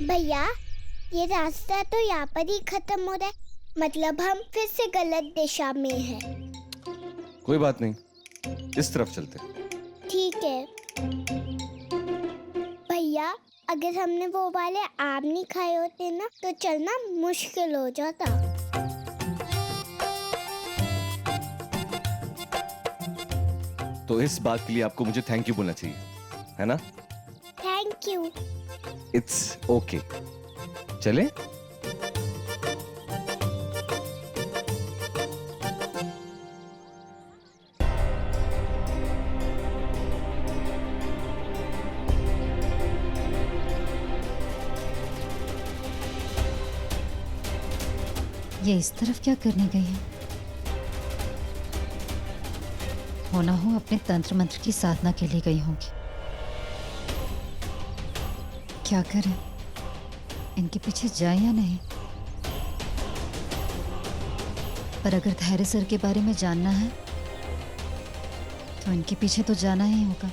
भैया, ये रास्ता तो यहाँ पर ही खत्म हो रहा है, मतलब हम फिर से गलत दिशा में हैं। कोई बात नहीं, इस तरफ चलते। ठीक है भैया, अगर हमने वो वाले आम नहीं खाए होते ना तो चलना मुश्किल हो जाता। तो इस बात के लिए आपको मुझे थैंक यू बोलना चाहिए, है ना? Thank you. It's okay. चले? ये इस तरफ क्या करने गई है? होना हो अपने तंत्र मंत्र की साधना के लिए गई होंगी। क्या करें, इनके पीछे जाए या नहीं? पर अगर धैर्य सर के बारे में जानना है तो इनके पीछे तो जाना ही होगा।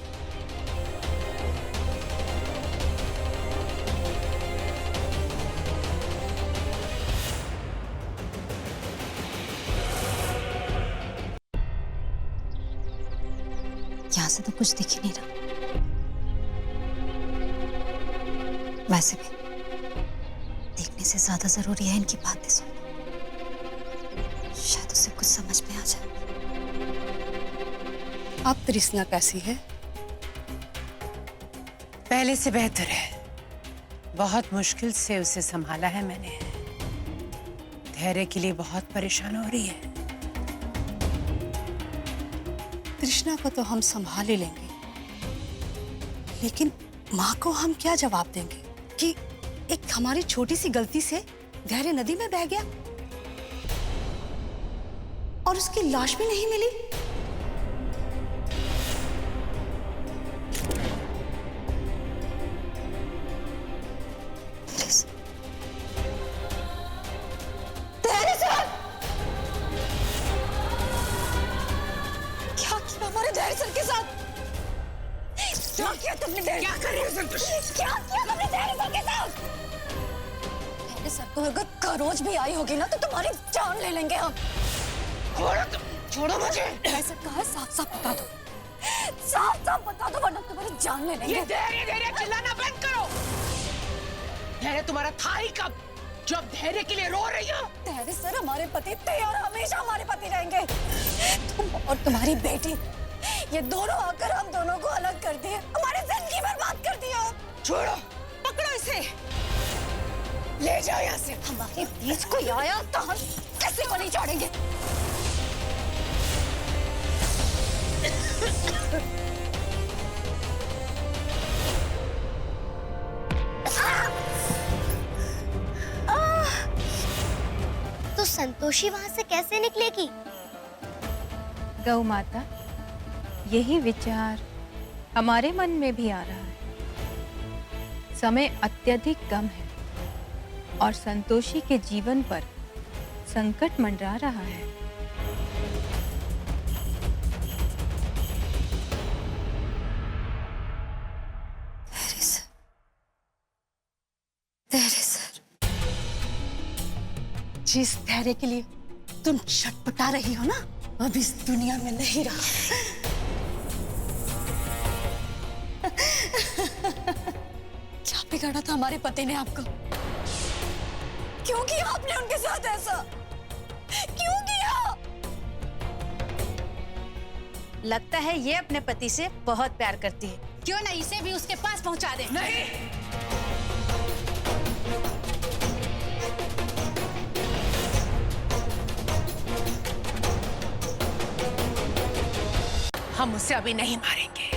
यहाँ से तो कुछ दिख ही नहीं रहा। वैसे भी देखने से ज्यादा जरूरी है इनकी बातें सुनना। शायद उसे कुछ समझ में आ जाए। अब तृष्णा कैसी है? पहले से बेहतर है। बहुत मुश्किल से उसे संभाला है मैंने। धैर्य के लिए बहुत परेशान हो रही है। तृष्णा को तो हम संभाल ही लेंगे, लेकिन माँ को हम क्या जवाब देंगे कि एक हमारी छोटी सी गलती से धैर्य नदी में बह गया और उसकी लाश भी नहीं मिली। हमारे धैर्य सर के साथ क्या किया तुमने? क्या कर रही हो संतोष? क्या किया तुमने धैर्य सर के साथ? धैर्य सर को अगर खरोच भी आई होगी ना तो तुम्हारी जान ले लेंगे हम। छोड़ो मुझे। ऐसा कहा, साफ साफ बता दो, साफ साफ बता दो वरना तुम्हारी जान ले लेंगे। ये धैर्य धैर्य चिल्लाना बंद करो। धैर्य तुम्हारा था ही कब जो अब धैर्य के लिए रो रही हो? धैर्य सर हमारे पति थे और हमेशा हमारे पति रहेंगे। तुम और तुम्हारी बेटी, ये दोनों आकर हम दोनों को अलग कर दिए, हमारी जिंदगी बर्बाद कर दिया। छोड़ो, पकड़ो इसे, ले जाओ यहाँ से। हमारे बीच कोई आया तो हम किसी को नहीं छोड़ेंगे। तो संतोषी वहाँ से कैसे निकलेगी? गौ माता, यही विचार हमारे मन में भी आ रहा है। समय अत्यधिक कम है और संतोषी के जीवन पर संकट मंडरा रहा है। धैर्य सर, जिस धैर्य के लिए तुम छटपटा रही हो ना, अब इस दुनिया में नहीं रहा। क्या बिगाड़ा था हमारे पति ने आपको? क्यों किया आपने उनके साथ ऐसा? क्यों किया? लगता है ये अपने पति से बहुत प्यार करती है। क्यों ना इसे भी उसके पास पहुंचा दे? नहीं, हम उसे अभी नहीं मारेंगे।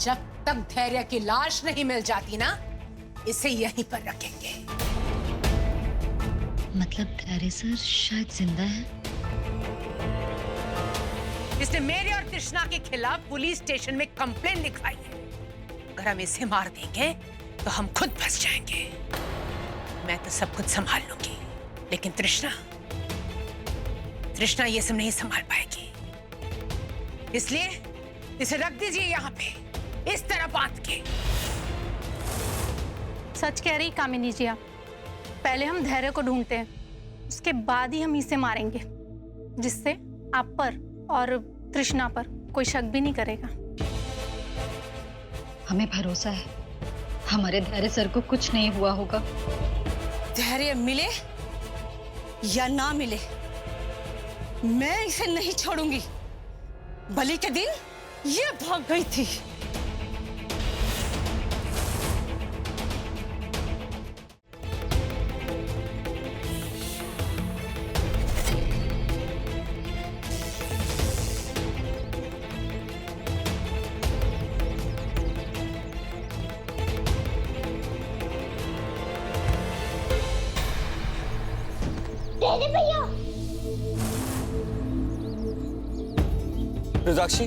जब तक धैर्य की लाश नहीं मिल जाती ना, इसे यहीं पर रखेंगे। मतलब धैर्य सर शायद जिंदा है। इसने मेरे और तृष्णा के खिलाफ पुलिस स्टेशन में कंप्लेन लिखवाई है। अगर हम इसे मार देंगे तो हम खुद फंस जाएंगे। मैं तो सब कुछ संभाल लूंगी, लेकिन तृष्णा ये सब नहीं संभाल पाएगी। इसलिए इसे रख दीजिए यहाँ पे, इस तरह बांध के। सच कह रही कामिनी जी आप। पहले हम धैर्य को ढूंढते हैं, उसके बाद ही हम इसे मारेंगे, जिससे आप पर और तृष्णा पर कोई शक भी नहीं करेगा। हमें भरोसा है हमारे धैर्य सर को कुछ नहीं हुआ होगा। धैर्य मिले या ना मिले, मैं इसे नहीं छोड़ूंगी। बलि के दिन ये भाग गई थी। तेरे भैया रुद्राक्षी,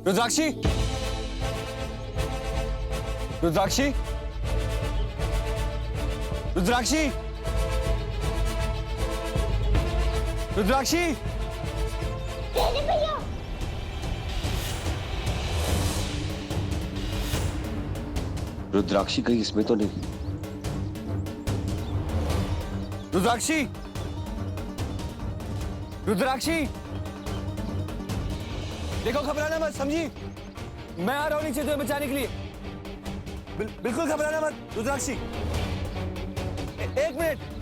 रुद्राक्षी, रुद्राक्षी, रुद्राक्षी, रुद्राक्षी, तेरे भैया रुद्राक्षी कहीं इसमें तो नहीं? रुद्राक्षी, रुद्राक्षी, देखो घबराना मत, समझी? मैं आ रहा हूं नीचे तुम्हें बचाने के लिए। बिल्कुल घबराना मत रुद्राक्षी। एक मिनट।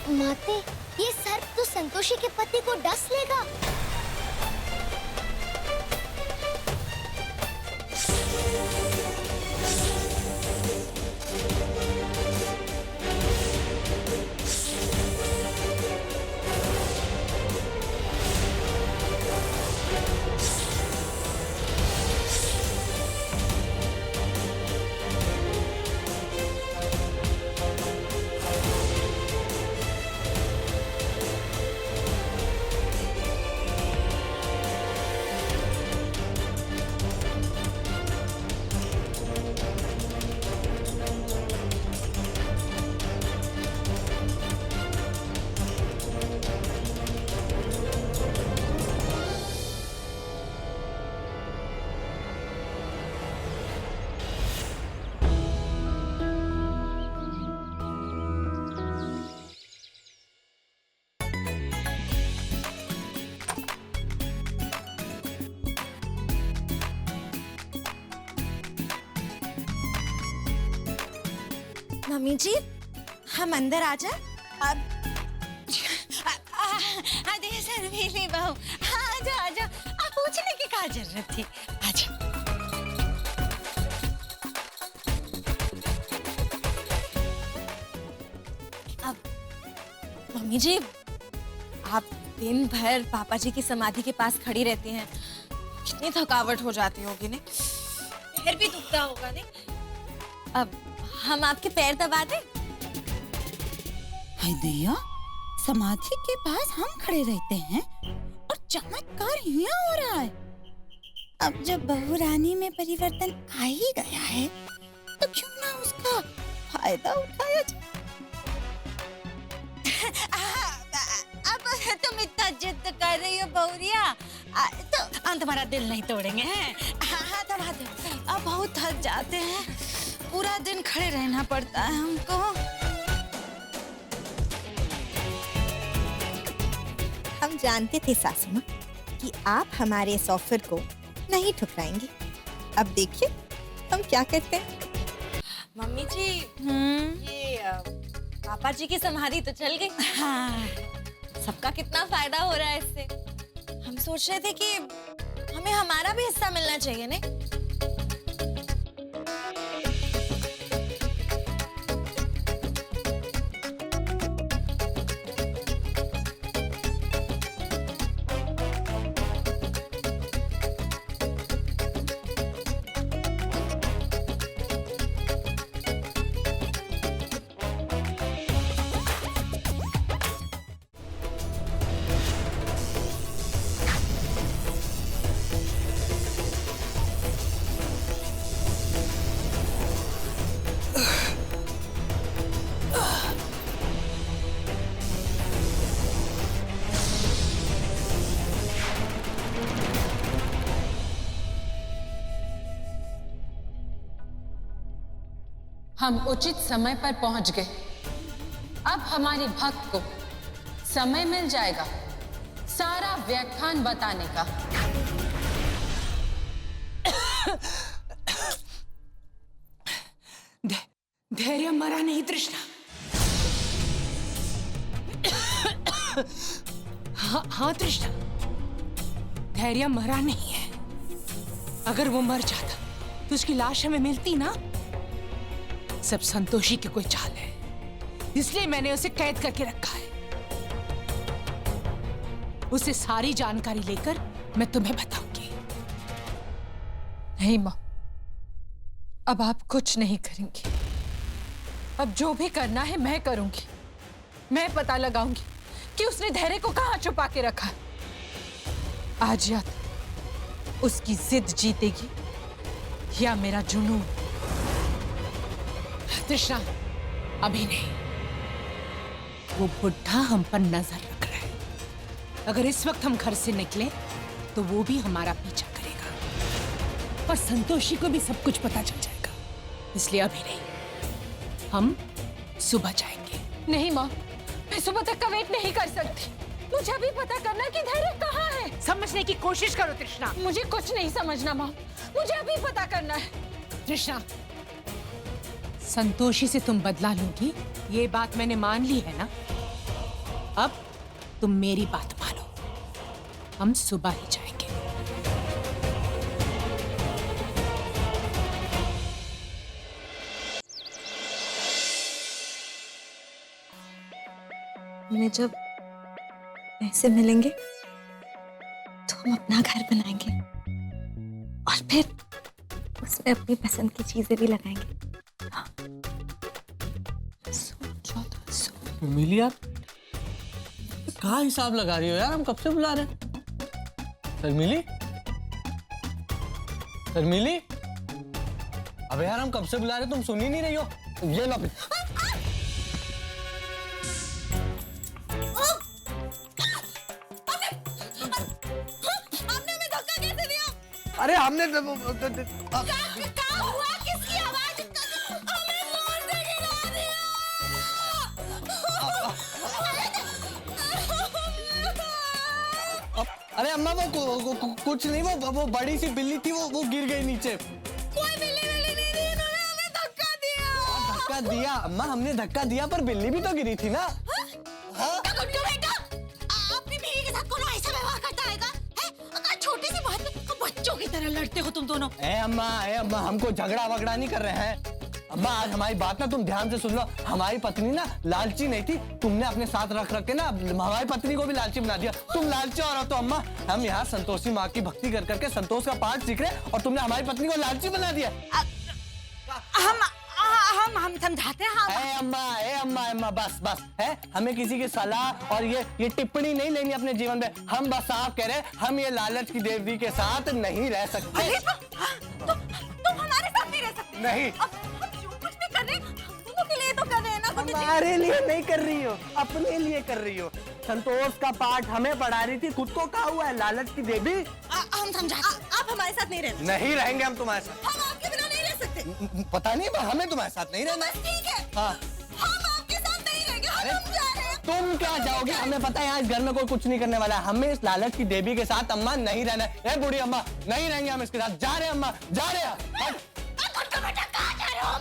माते, ये सर्प तो संतोषी के पति को डस लेगा। मम्मी जी, हम अंदर आ जाए अब। अरे शर्मीली बहू, आजा आजा, आप पूछने की क्या जरूरत थी, आजा। अब मम्मी जी, आप दिन भर पापा जी की समाधि के पास खड़ी रहती हैं, कितनी थकावट हो जाती होगी ने, पैर भी दुखता होगा ने। अब हम आपके पैर दबा दें? हाय दैया, समाधि के पास हम खड़े रहते हैं और चमत्कार यहाँ हो रहा है। अब जब बहू रानी में परिवर्तन आ ही गया है, तो क्यों ना उसका फायदा उठाया जाए। अब तुम इतना जिद कर रही हो बहुरिया, तो तुम्हारा दिल नहीं तोड़ेंगे हैं। हाँ दबा दो, अब बहुत थक जाते हैं, पूरा दिन खड़े रहना पड़ता है हमको। हम जानते थे सासू माँ कि आप हमारे इस ऑफर को नहीं ठुकराएंगी। अब देखिए हम क्या करते हैं। मम्मी जी, ये पापा जी की समाधि तो चल गई। हाँ, सबका कितना फायदा हो रहा है इससे। हम सोच रहे थे कि हमें हमारा भी हिस्सा मिलना चाहिए ना। हम उचित समय पर पहुंच गए। अब हमारे भक्त को समय मिल जाएगा सारा व्याख्यान बताने का। धैर्य मरा नहीं तृष्णा। हाँ तृष्णा, धैर्य मरा नहीं है। अगर वो मर जाता तो उसकी लाश हमें मिलती ना। सब संतोषी की कोई चाल है, इसलिए मैंने उसे कैद करके रखा है। उसे सारी जानकारी लेकर मैं तुम्हें बताऊंगी। नहीं माँ, अब आप कुछ नहीं करेंगी। अब जो भी करना है मैं करूंगी। मैं पता लगाऊंगी कि उसने धैर्य को कहां छुपा के रखा। आज या तो उसकी जिद जीतेगी या मेरा जुनून। तृष्णा, अभी नहीं। वो बुढ़ा हम पर नजर रख रहा है। अगर इस वक्त हम घर से निकले तो वो भी हमारा पीछा करेगा और संतोषी को भी सब कुछ पता चल जाएगा। इसलिए अभी नहीं, हम सुबह जाएंगे। नहीं माँ, मैं सुबह तक का वेट नहीं कर सकती। मुझे अभी पता करना है कि धैर्य कहाँ है। समझने की कोशिश करो तृष्णा। मुझे कुछ नहीं समझना माँ, मुझे अभी पता करना है। तृष्णा, संतोषी से तुम बदला लोगी, ये बात मैंने मान ली है ना। अब तुम मेरी बात मानो, हम सुबह ही जाएंगे। हमें जब पैसे मिलेंगे तो हम अपना घर बनाएंगे और फिर उसमें अपनी पसंद की चीजें भी लगाएंगे। मिली आप कहाँ हिसाब लगा रही हो यार? हम कब से बुला रहे हैं। शर्मिली, शर्मिली, अबे यार हम कब से बुला रहे हैं, तुम सुन ही नहीं रही हो। ये लो। आपने हमें धक्का कैसे दिया? अरे हमने क्या हुआ? किसकी आवाज? हमें मार दे गिरा दिया। अरे अम्मा वो कुछ नहीं, वो बड़ी सी बिल्ली थी, वो गिर गई नीचे। कोई बिल्ली नहीं थी, इन्होंने हमें धक्का दिया। धक्का दिया अम्मा, हमने धक्का दिया पर बिल्ली भी तो गिरी थी ना। गुड्डू बेटा, अपनी बीवी के साथ कौन ऐसा व्यवहार करता रहेगा? छोटी सी बात में बच्चों की तरह लड़ते हो तुम दोनों। ए अम्मा हमको झगड़ा वगड़ा नहीं कर रहे हैं। अम्मा आज हमारी बात ना तुम ध्यान से सुन लो। हमारी पत्नी ना लालची नहीं थी, तुमने अपने साथ रख के ना हमारी पत्नी को भी लालची बना दिया। तुम लालची औरत हो अम्मा। हम यहाँ संतोषी माँ की भक्ति कर करके संतोष का पाठ सीख रहे और तुमने हमारी पत्नी को लालची बना दिया। हम समझाते हैं। अम्मा बस है, हमें किसी की सलाह और ये टिप्पणी नहीं लेनी अपने जीवन में। हम बस साफ कह रहे हम ये लालच की देवी के साथ नहीं रह सकते। तुम हमारे साथ नहीं रह सकते। नहीं, हम जो कुछ भी कर रहे हैं हम दोनों के लिए तो कर रहे हैं ना। हमारे लिए नहीं कर रही हो, अपने लिए कर रही हो। संतोष का पाठ हमें पढ़ा रही थी, खुद को कहा हुआ है लालच की देवी। हम समझाते आप हमारे साथ नहीं रहते। नहीं रहेंगे हम तुम्हारे साथ। हम आपके बिना नहीं रह सकते। पता नहीं पर हमें तुम्हारे साथ नहीं रहना। ठीक है, हाँ हम आपके साथ नहीं रहेंगे। हम जा रहे हैं। तुम क्या जाओगे? हमें पता है यहाँ इस घर में कोई कुछ नहीं करने वाला है। हमें इस लालच की देवी के साथ अम्मा नहीं रहना है। ए बूढ़ी अम्मा, नहीं रहेंगे हम इसके साथ। जा रहे हैं अम्मा, जा रहे हैं। बेटा कहाँ जा रहे हो?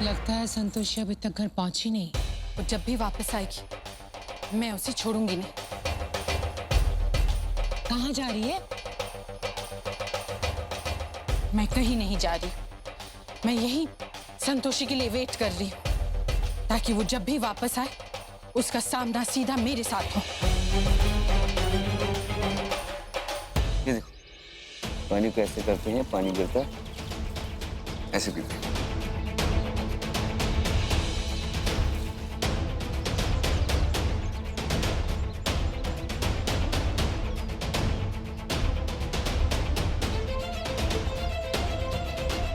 लगता है संतोषी अभी तक घर पहुंची नहीं। वो जब भी वापस आएगी मैं उसे छोड़ूंगी नहीं। कहाँ जा रही है? मैं कहीं नहीं जा रही। मैं यहीं संतोषी के लिए वेट कर रही हूँ ताकि वो जब भी वापस आए उसका सामना सीधा मेरे साथ हो। ये देखो पानी को ऐसे करते हैं, पानी गिरता है, ऐसे पीते हैं।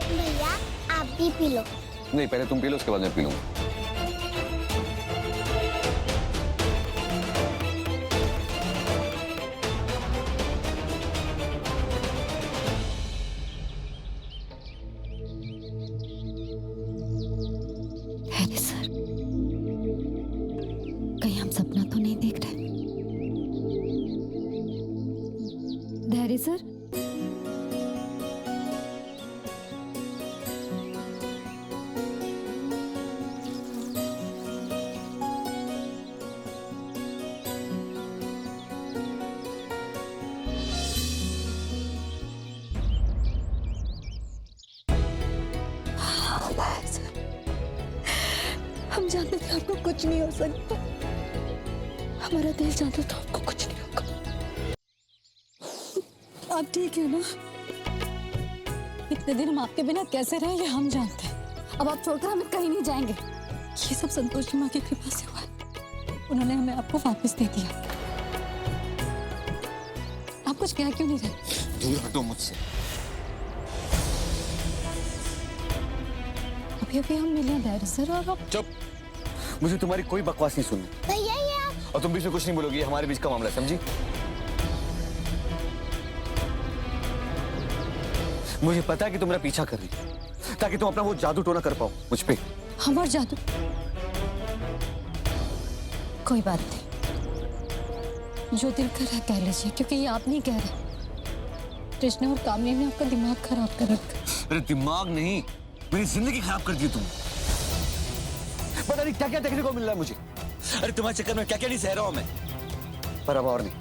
भैया आप भी पी लो। नहीं, पहले तुम पी लो, उसके बाद मैं पी लूंगा। हैरी सर, कहीं हम सपना तो नहीं देख रहे? धैर्य सर, हम जानते थे आपको कुछ नहीं हो सकता। हमारा दिल जानता था आपको कुछ नहीं होगा। आप ठीक है ना? इतने दिन हम आपके बिना कैसे रहे ये हम जानते हैं। अब आप छोड़कर हमें कहीं नहीं जाएंगे। ये सब संतोषी माँ की कृपा से हुआ है। उन्होंने हमें आपको वापस दे दिया। आप कुछ कह क्यों नहीं रहे? दूर हटो मुझसे। अभी अभी हम मिले धैर्य सर और आप। चुप, मुझे तुम्हारी कोई बकवास नहीं सुननी। भैया ये आप और तुम बीच में कुछ नहीं बोलोगी, ये हमारे बीच का मामला है, समझी? मुझे पता है कि तुम मेरा पीछा कर रही हो ताकि तुम अपना वो जादू टोना कर पाओ मुझ पे। हमारा जादू? कोई बात नहीं, जो दिल कर रहा है कह लीजिए, क्योंकि ये आप नहीं कह रहे। कृष्ण और कामनी ने आपका दिमाग खराब कर रखा। अरे दिमाग नहीं, मेरी जिंदगी खराब कर दी तुम। पता नहीं क्या क्या देखने को मिल रहा है मुझे। अरे तुम्हारे चक्कर में क्या क्या नहीं सह रहा हूं मैं, पर अब और नहीं,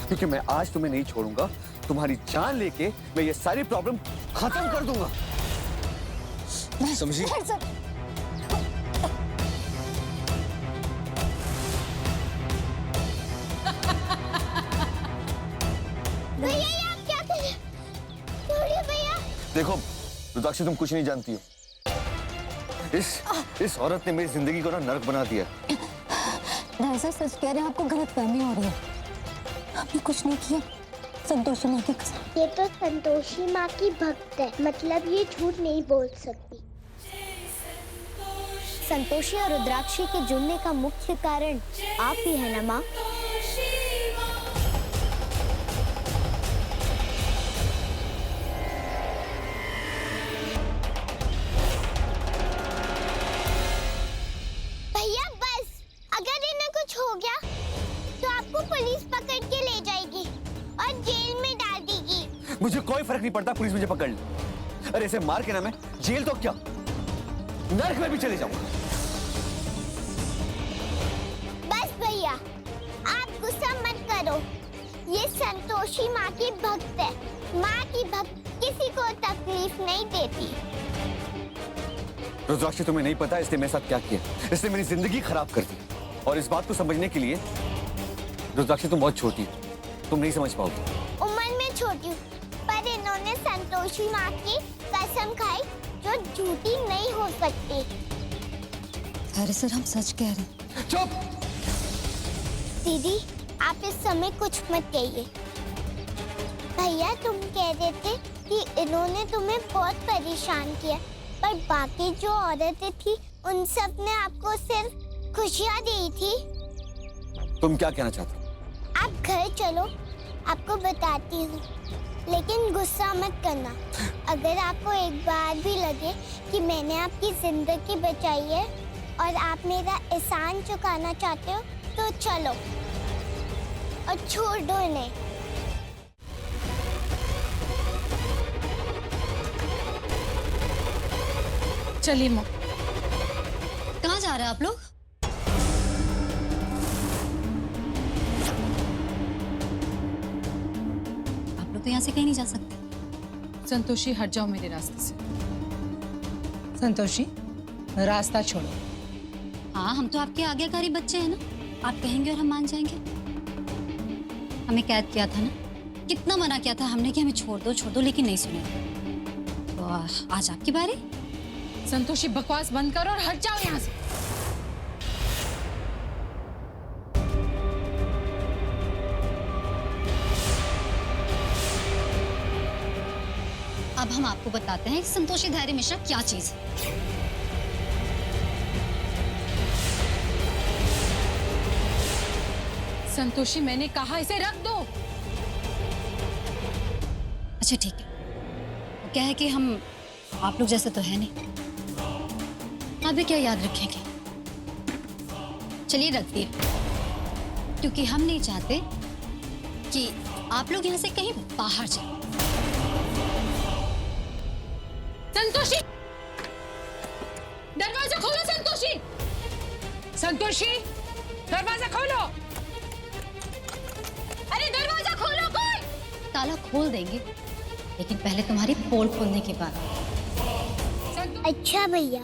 क्योंकि मैं आज तुम्हें नहीं छोड़ूंगा। तुम्हारी जान लेके मैं ये सारी प्रॉब्लम खत्म कर दूंगा, समझी? देखो रुद्राक्षी, तुम कुछ नहीं जानती हो। इस औरत ने मेरी जिंदगी को ना नर्क बना दिया। दरअसल सच कह रहे हैं, आपको गलतफहमी हो रही है। आपने कुछ नहीं किया, संतोषी माँ की कसम। ये तो संतोषी माँ की भक्त है, मतलब ये झूठ नहीं बोल सकती। संतोषी और रुद्राक्षी के जुड़ने का मुख्य कारण आप ही है ना माँ? भैया बस, अगर इन्हें कुछ हो गया तो आपको पुलिस पकड़ के ले जाएगी और जेल में डाल देगी। मुझे कोई फर्क नहीं पड़ता, पुलिस मुझे पकड़ ले। अरे इसे मार के ना मैं जेल तो क्या, नर्क में भी चले जाऊंगा। बस भैया, आप गुस्सा मत करो। ये संतोषी माँ की भक्त है। माँ की भक्त किसी को तकलीफ नहीं देती। रुद्राक्षी, तुम्हें नहीं पता इसने मेरे साथ क्या किया। इसने मेरी जिंदगी खराब कर दी, और इस बात को समझने के लिए रुद्राक्षी तुम बहुत छोटी हो, तुम नहीं समझ पाओगी। उम्र में छोटी हूँ, पर इन्होंने संतोषी माँ की कसम खाई जो झूठी नहीं हो सकती। अरे सर, हम सच कह रहे हैं। चुप! दीदी, आप इस समय कुछ मत कहिए। भैया, तुम कह रहे थे कि इन्होंने तुम्हें बहुत परेशान किया, पर बाकी जो औरतें थी उन सब ने आपको सिर्फ खुशियाँ दी थी। तुम क्या कहना चाहते हो? आप घर चलो, आपको बताती हूँ, लेकिन गुस्सा मत करना। अगर आपको एक बार भी लगे कि मैंने आपकी जिंदगी बचाई है और आप मेरा एहसान चुकाना चाहते हो तो चलो और छोड़ दो इन्हें। चलिए माँ। कहाँ जा रहे हैं आप लोग? आप लोग तो यहाँ से कहीं नहीं जा सकते। संतोषी, हट जाओ मेरे रास्ते से। संतोषी, रास्ता छोड़ो। हाँ, हम तो आपके आज्ञाकारी बच्चे हैं ना, आप कहेंगे और हम मान जाएंगे। हमें कैद किया था ना, कितना मना किया था हमने कि हमें छोड़ दो, लेकिन नहीं सुने। तो आज आपकी बारी। संतोषी, बकवास बंद करो और हट जाओ यहाँ से। अब हम आपको बताते हैं संतोषी धैर्य मिश्रा क्या चीज है। संतोषी, मैंने कहा इसे रख दो। अच्छा ठीक है, वो क्या है कि हम आप लोग जैसे तो है नहीं, आप भी क्या याद रखेंगे। चलिए रख दिए, क्योंकि हम नहीं चाहते कि आप लोग यहाँ से कहीं बाहर जाए। संतोषी, दरवाजा खोलो। संतोषी, संतोषी, दरवाजा खोलो। अरे दरवाजा खोलो कोई। ताला खोल देंगे, लेकिन पहले तुम्हारी पोल खोलने के बाद। अच्छा भैया,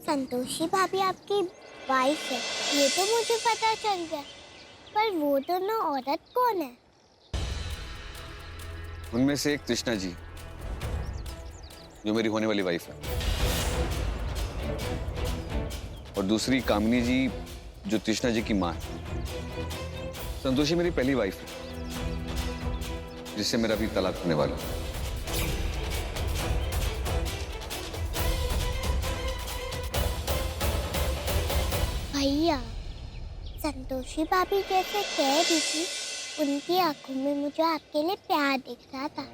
संतोषी भाभी आपकी वाइफ है, ये तो मुझे पता चल गया, पर वो दोनों औरत कौन है? उनमें से एक तृष्णा जी, जो मेरी होने वाली वाइफ है, और दूसरी कामिनी जी, जो तृष्णा जी की माँ है। संतोषी मेरी पहली वाइफ है, जिससे मेरा भी तलाक होने वाला है। भैया, संतोषी भाभी जैसे कह रही थी, उनकी आंखों में मुझे आपके लिए प्यार दिख रहा था।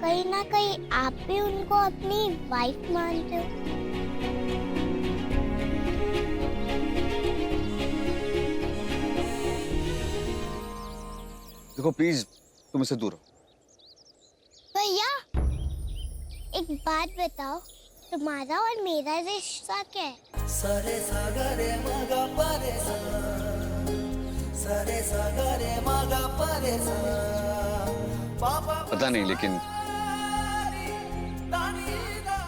कहीं ना कहीं आप भी उनको अपनी वाइफ मानते हो। देखो प्लीज, तुम इससे दूर रहो। भैया, एक बात बताओ, तुम्हारा और मेरा रिश्ता क्या है? सरे सागरे मगा परे सा, सरे सागरे मगा परे सा, पापा। पता नहीं, लेकिन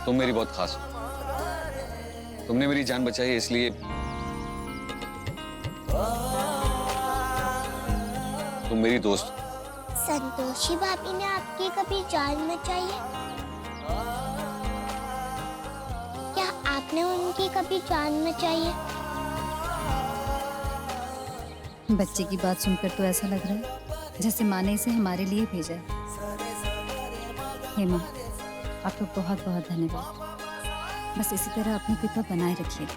तुम मेरी बहुत खास हो। तुमने मेरी जान बचाई है, इसलिए तुम मेरी दोस्त हो। संतोषी भाभी ने आपकी कभी जान बचाई है? क्या आपने उनकी कभी जान बचाई है? बच्चे की बात सुनकर तो ऐसा लग रहा है जैसे माँ ने इसे हमारे लिए भेजा है। हे माँ, आपको बहुत बहुत धन्यवाद। बस इसी तरह अपनी कृपा बनाए रखिए।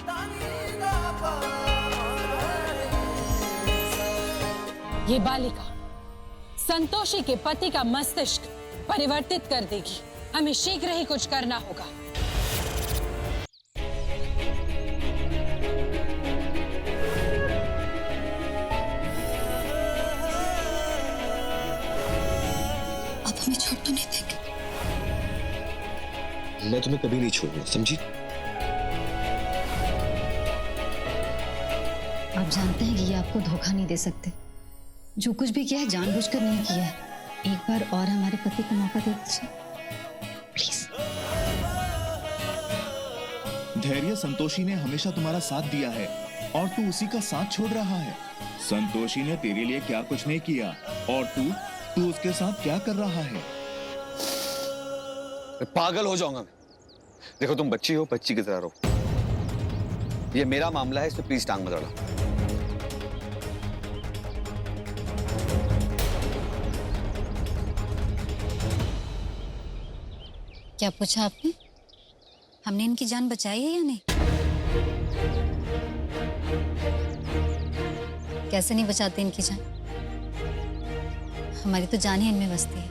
ये बालिका संतोषी के पति का मस्तिष्क परिवर्तित कर देगी। हमें शीघ्र ही कुछ करना होगा। आप हमें छोड़ तो नहीं देंगे? मैं तुम्हें कभी नहीं छोड़ूंगा, समझी? आप जानते हैं कि ये आपको धोखा नहीं दे सकते। जो कुछ भी किया है जानबूझकर नहीं किया है। एक बार और हमारे पति को मौका दे दीजिए प्लीज। धैर्य, संतोषी ने हमेशा तुम्हारा साथ दिया है और तू उसी का साथ छोड़ रहा है। संतोषी ने तेरे लिए क्या कुछ नहीं किया और तू उसके साथ क्या कर रहा है? पागल हो जाऊंगा मैं। देखो, तुम बच्ची हो, बच्ची की तरह रहो। ये मेरा मामला है, इसमें प्लीज टांग मत अड़ाओ। क्या पूछा आपने? हमने इनकी जान बचाई है या नहीं? कैसे नहीं बचाते इनकी जान? हमारी तो जान ही इनमें बसती है।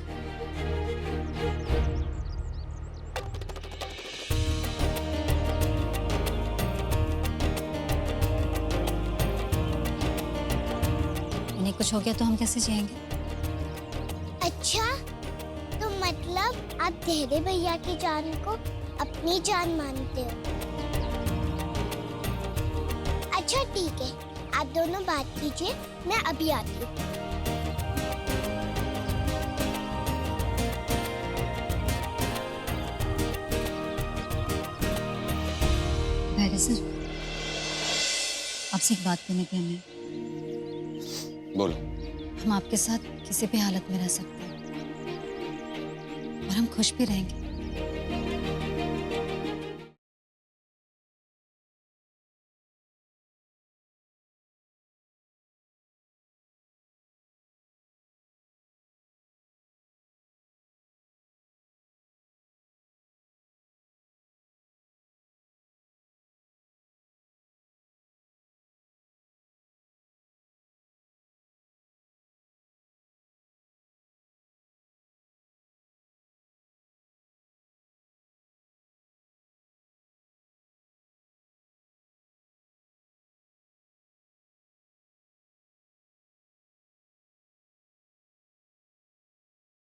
इन्हें कुछ हो गया तो हम कैसे जिएंगे? अच्छा, तो मतलब आप धैर्य भैया की जान को अपनी जान मानते हो? अच्छा ठीक है, आप दोनों बात कीजिए, मैं अभी आती हूँ। धैर्य सर, आपसे एक बात करनी थी हमें। बोलो। हम आपके साथ किसी भी हालत में रह सकते हैं और हम खुश भी रहेंगे।